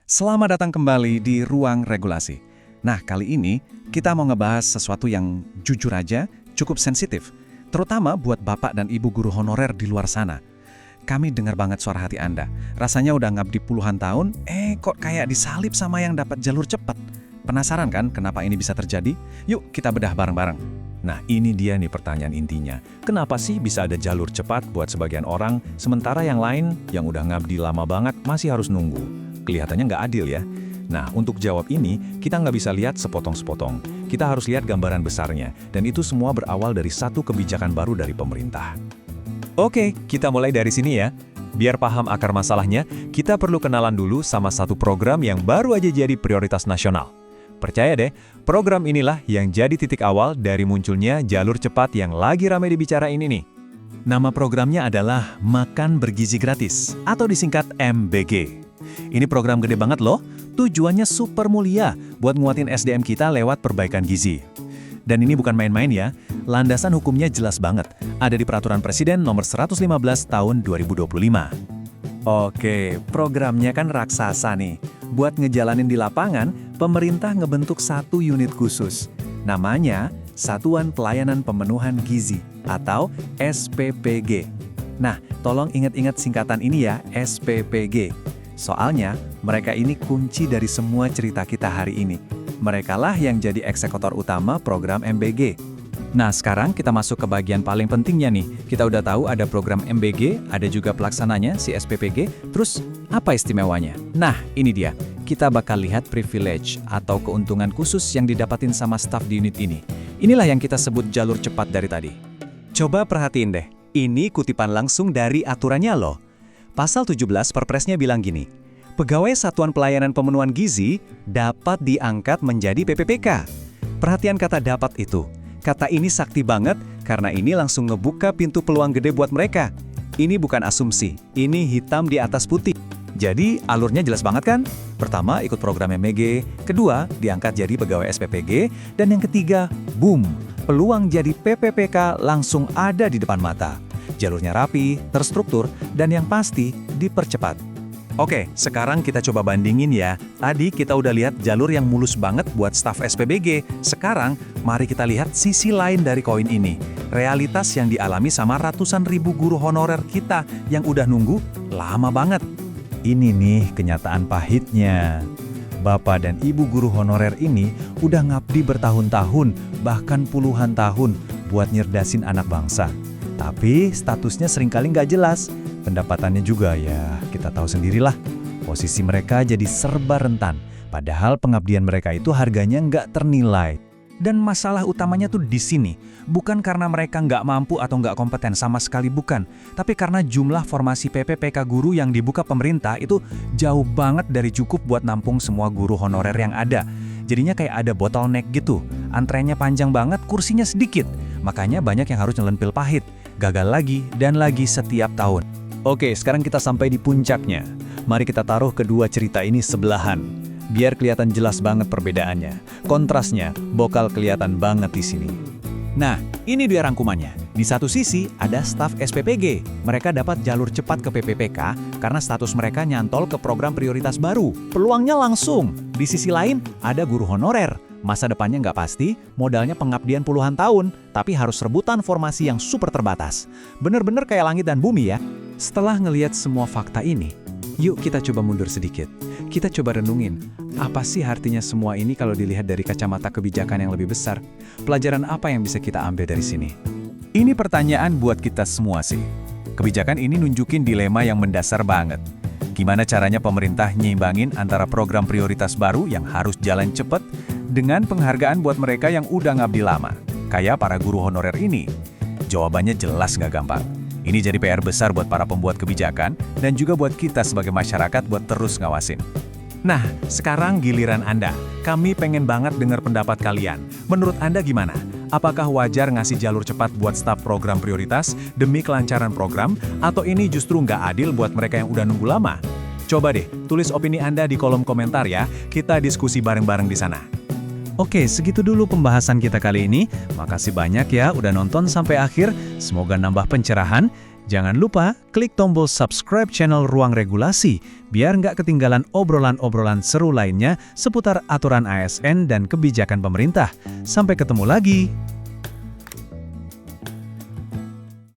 Selamat datang kembali di Ruang Regulasi. Nah, kali ini kita mau ngebahas sesuatu yang jujur aja cukup sensitif, terutama buat Bapak dan Ibu guru honorer di luar sana. Kami dengar banget suara hati Anda. Rasanya udah ngabdi puluhan tahun, kok kayak disalip sama yang dapat jalur cepat. Penasaran kan kenapa ini bisa terjadi? Yuk kita bedah bareng-bareng. Nah, ini dia nih pertanyaan intinya. Kenapa sih bisa ada jalur cepat buat sebagian orang, sementara yang lain yang udah ngabdi lama banget masih harus nunggu? Kelihatannya nggak adil ya. Nah, untuk jawab ini, kita nggak bisa lihat sepotong-sepotong. Kita harus lihat gambaran besarnya, dan itu semua berawal dari satu kebijakan baru dari pemerintah. Oke, kita mulai dari sini ya. Biar paham akar masalahnya, kita perlu kenalan dulu sama satu program yang baru aja jadi prioritas nasional. Percaya deh, program inilah yang jadi titik awal dari munculnya jalur cepat yang lagi ramai dibicarain ini nih. Nama programnya adalah Makan Bergizi Gratis, atau disingkat MBG. Ini program gede banget loh, tujuannya super mulia buat nguatin SDM kita lewat perbaikan gizi. Dan ini bukan main-main ya, landasan hukumnya jelas banget, ada di Peraturan Presiden nomor 115 tahun 2025. Oke, programnya kan raksasa nih. Buat ngejalanin di lapangan, pemerintah ngebentuk satu unit khusus. Namanya Satuan Pelayanan Pemenuhan Gizi, atau SPPG. Nah, tolong ingat-ingat singkatan ini ya, SPPG. Soalnya, mereka ini kunci dari semua cerita kita hari ini. Merekalah yang jadi eksekutor utama program MBG. Nah, sekarang kita masuk ke bagian paling pentingnya nih. Kita udah tahu ada program MBG, ada juga pelaksananya, si SPPG. Terus, apa istimewanya? Nah, ini dia. Kita bakal lihat privilege atau keuntungan khusus yang didapatin sama staf di unit ini. Inilah yang kita sebut jalur cepat dari tadi. Coba perhatiin deh. Ini kutipan langsung dari aturannya loh. Pasal 17 Perpresnya bilang gini, pegawai Satuan Pelayanan Pemenuhan Gizi dapat diangkat menjadi PPPK. Perhatian kata dapat itu. Kata ini sakti banget karena ini langsung ngebuka pintu peluang gede buat mereka. Ini bukan asumsi, ini hitam di atas putih. Jadi alurnya jelas banget kan? Pertama ikut program MBG, kedua diangkat jadi pegawai SPPG, dan yang ketiga, boom, peluang jadi PPPK langsung ada di depan mata. Jalurnya rapi, terstruktur, dan yang pasti dipercepat. Oke, sekarang kita coba bandingin ya. Tadi kita udah lihat jalur yang mulus banget buat staf SPBG. Sekarang, mari kita lihat sisi lain dari koin ini. Realitas yang dialami sama ratusan ribu guru honorer kita yang udah nunggu lama banget. Ini nih kenyataan pahitnya. Bapak dan Ibu guru honorer ini udah ngabdi bertahun-tahun, bahkan puluhan tahun buat nyerdasin anak bangsa. Tapi statusnya seringkali nggak jelas. Pendapatannya juga ya kita tahu sendirilah. Posisi mereka jadi serba rentan. Padahal pengabdian mereka itu harganya nggak ternilai. Dan masalah utamanya tuh di sini. Bukan karena mereka nggak mampu atau nggak kompeten, sama sekali bukan. Tapi karena jumlah formasi PPPK guru yang dibuka pemerintah itu jauh banget dari cukup buat nampung semua guru honorer yang ada. Jadinya kayak ada bottleneck gitu. Antreannya panjang banget, kursinya sedikit. Makanya banyak yang harus nelen pil pahit. Gagal lagi dan lagi setiap tahun. Oke, sekarang kita sampai di puncaknya. Mari kita taruh kedua cerita ini sebelahan. Biar kelihatan jelas banget perbedaannya. Kontrasnya bakal kelihatan banget di sini. Nah, ini dia rangkumannya. Di satu sisi ada staf SPPG. Mereka dapat jalur cepat ke PPPK karena status mereka nyantol ke program prioritas baru. Peluangnya langsung. Di sisi lain ada guru honorer. Masa depannya nggak pasti, modalnya pengabdian puluhan tahun, tapi harus rebutan formasi yang super terbatas. Bener-bener kayak langit dan bumi ya. Setelah ngelihat semua fakta ini, yuk kita coba mundur sedikit. Kita coba renungin, apa sih artinya semua ini kalau dilihat dari kacamata kebijakan yang lebih besar? Pelajaran apa yang bisa kita ambil dari sini? Ini pertanyaan buat kita semua sih. Kebijakan ini nunjukin dilema yang mendasar banget. Gimana caranya pemerintah nyimbangin antara program prioritas baru yang harus jalan cepat dengan penghargaan buat mereka yang udah ngabdi lama, kayak para guru honorer ini? Jawabannya jelas nggak gampang. Ini jadi PR besar buat para pembuat kebijakan dan juga buat kita sebagai masyarakat buat terus ngawasin. Nah, sekarang giliran Anda. Kami pengen banget dengar pendapat kalian. Menurut Anda gimana? Apakah wajar ngasih jalur cepat buat staf program prioritas demi kelancaran program? Atau ini justru nggak adil buat mereka yang udah nunggu lama? Coba deh, tulis opini Anda di kolom komentar ya. Kita diskusi bareng-bareng di sana. Oke, segitu dulu pembahasan kita kali ini. Makasih banyak ya udah nonton sampai akhir. Semoga nambah pencerahan. Jangan lupa klik tombol subscribe channel Ruang Regulasi biar nggak ketinggalan obrolan-obrolan seru lainnya seputar aturan ASN dan kebijakan pemerintah. Sampai ketemu lagi.